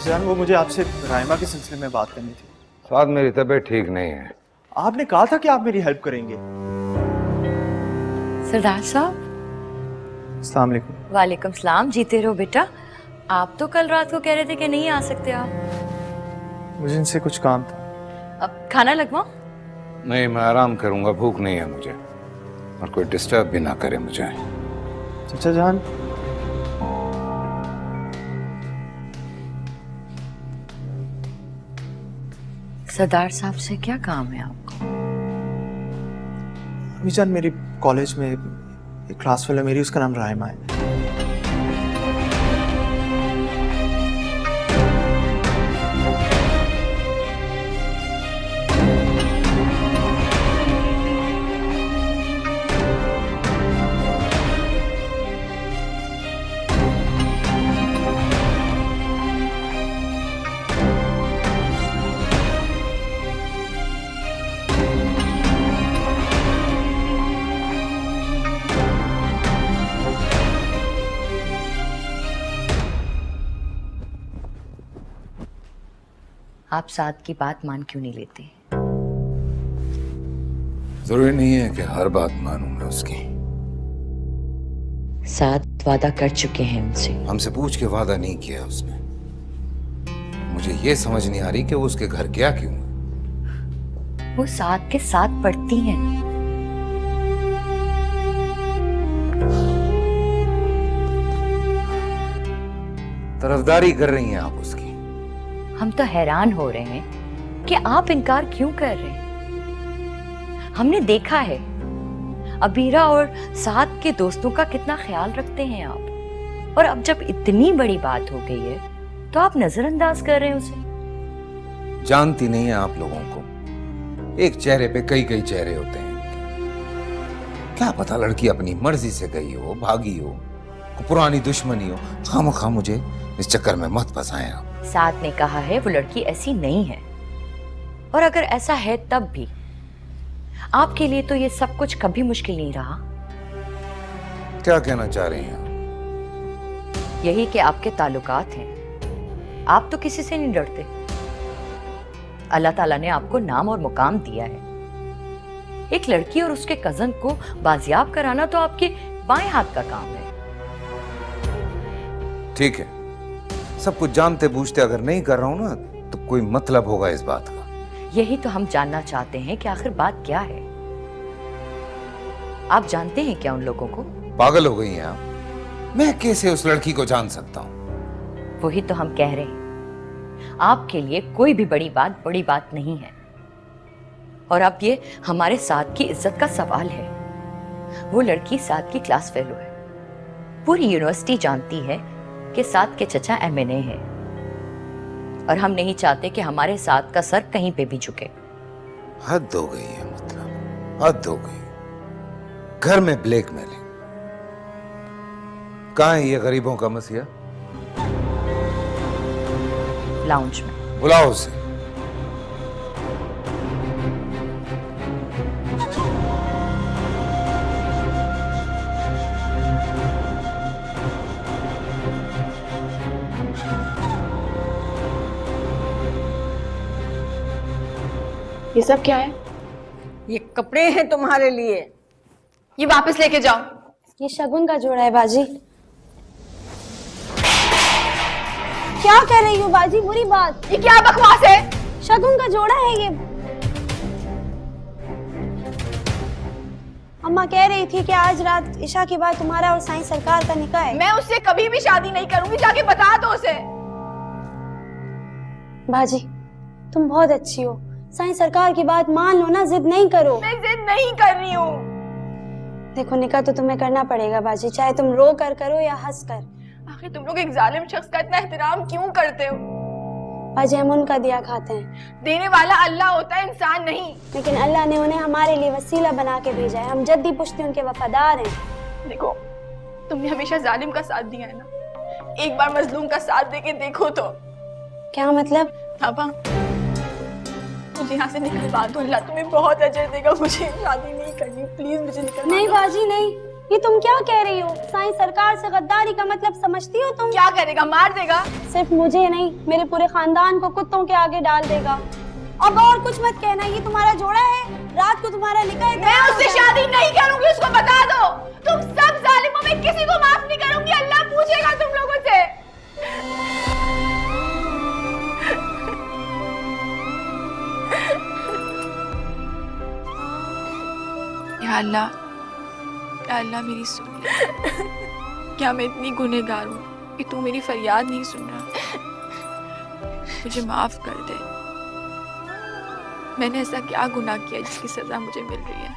जान वो मुझे आपसे राइमा के सिलसिले में बात करनी थी। साथ मेरी तबीयत ठीक नहीं है। आपने कहा था कि आप मेरी हेल्प करेंगे। सरदार साहब। अस्सलाम वालेकुम। वालेकुम सलाम। जीते रहो बेटा। आप तो कल रात को कह रहे थे कि नहीं आ सकते आप। मुझे इनसे कुछ काम था। अब खाना लगवाओ? नहीं, मैं आराम करूंगा, भूख नहीं है मुझे, और कोई डिस्टर्ब भी ना करे मुझे। चाचा जान, सरदार साहब से क्या काम है आपको? अम्मी जान मेरी कॉलेज में एक क्लास फेलो मेरी, उसका नाम राइमा है। आप साथ की बात मान क्यों नहीं लेते? जरूरी नहीं है कि हर बात मानूं मैं उसकी। साथ वादा कर चुके हैं उनसे। हमसे पूछ के वादा नहीं किया उसने। मुझे ये समझ नहीं आ रही कि वो उसके घर गया क्यों। वो साथ के साथ पढ़ती हैं। तरफदारी कर रही हैं आप उसकी। हम तो हैरान हो रहे हैं कि आप इनकार क्यों कर रहे हैं। हमने देखा है अबीरा और साथ के दोस्तों का कितना ख्याल रखते हैं आप, और अब जब इतनी बड़ी बात हो गई है तो आप नजरअंदाज कर रहे हैं उसे। जानती नहीं है आप लोगों को, एक चेहरे पे कई कई चेहरे होते हैं। क्या पता लड़की अपनी मर्जी से गई हो, भागी हो, पुरानी दुश्मनी हो। खामखा मुझे इस चक्कर में मत फंसाएं आप। साथ ने कहा है वो लड़की ऐसी नहीं है, और अगर ऐसा है तब भी आपके लिए तो ये सब कुछ कभी मुश्किल नहीं रहा। क्या कहना चाह रही हैं आप? यही कि आपके ताल्लुकात हैं, आप तो किसी से नहीं डरते। अल्लाह ताला ने आपको नाम और मुकाम दिया है। एक लड़की और उसके कजन को बाजियाब कराना तो आपके बाएं हाथ का काम है। ठीक है, सब कुछ जानते बूझते अगर नहीं कर रहा हूं ना तो कोई मतलब होगा इस बात का। यही तो हम जानना चाहते हैं कि आखिर बात क्या है। आप जानते हैं क्या उन लोगों को? पागल हो गई हैं आप? मैं कैसे उस लड़की को जान सकता हूं? वही तो हम कह रहे हैं, आपके लिए कोई भी बड़ी बात नहीं है, और अब ये हमारे साथ की इज्जत का सवाल है। वो लड़की साथ की क्लास फेलो है। पूरी यूनिवर्सिटी जानती है कि साथ के चचा MNA हैं, और हम नहीं चाहते कि हमारे साथ का सर कहीं पे भी झुके। हद हो गई है, मतलब हद हो गई। घर में ब्लैकमेलिंग। कहाँ है ये गरीबों का मसीहा? लाउंज में। बुलाओ उसे। ये सब क्या है? ये कपड़े हैं तुम्हारे लिए। ये वापस लेके जाओ। ये शगुन का जोड़ा है बाजी। क्या कर रही हो बाजी? बुरी बात। ये क्या बकवास है? शगुन का जोड़ा है ये। अम्मा कह रही थी कि आज रात ईशा के बाद तुम्हारा और साईं सरकार का निकाह है। मैं उससे कभी भी शादी नहीं करूंगी, जाके बता दो उसे। बाजी तुम बहुत अच्छी हो, साईं सरकार की बात मान लो ना, जिद नहीं करो। मैं जिद नहीं कर रही हूँ। देखो निकाह तो तुम्हें करना पड़ेगा बाजी, चाहे तुम रो कर करो या हंस कर। आखिर तुम लोग एक जालिम शख्स का इतना एहतराम क्यों करते हो? बाजी हम उनका दिया खाते हैं। देने वाला अल्लाह होता है, इंसान नहीं। लेकिन अल्लाह ने उन्हें हमारे लिए वसीला बना के भेजा है। हम जद्दी पुश्ती उनके वफादार हैं। देखो, तुमने हमेशा जालिम का साथ दिया है ना, एक बार मजलूम का साथ देके देखो तो। क्या मतलब? पापा मुझे यहाँ से निकलवा दो, अल्लाह तुम्हें बहुत अजर देगा। मुझे शादी नहीं करनी, प्लीज मुझे निकलवा नहीं दो। बाजी नहीं, ये तुम क्या कह रही हो? साईं सरकार से गद्दारी का मतलब समझती हो तुम? क्या करेगा? मार देगा। सिर्फ मुझे नहीं, मेरे पूरे खानदान को कुत्तों के आगे डाल देगा। अब और कुछ मत कहना, ये तुम्हारा जोड़ा है, रात को तुम्हारा निकाह है। मैं उससे शादी नहीं करूंगी, उसको बता दो। तुम सब जालिमों में किसी को माफ नहीं करूंगी, अल्लाह पूछेगा तुम लोगों से। या अल्लाह मेरी सुन ले। क्या मैं इतनी गुनहगार हूँ कि तू मेरी फरियाद नहीं सुन रहा? मुझे माफ कर दे। मैंने ऐसा क्या गुनाह किया जिसकी सजा मुझे मिल रही है?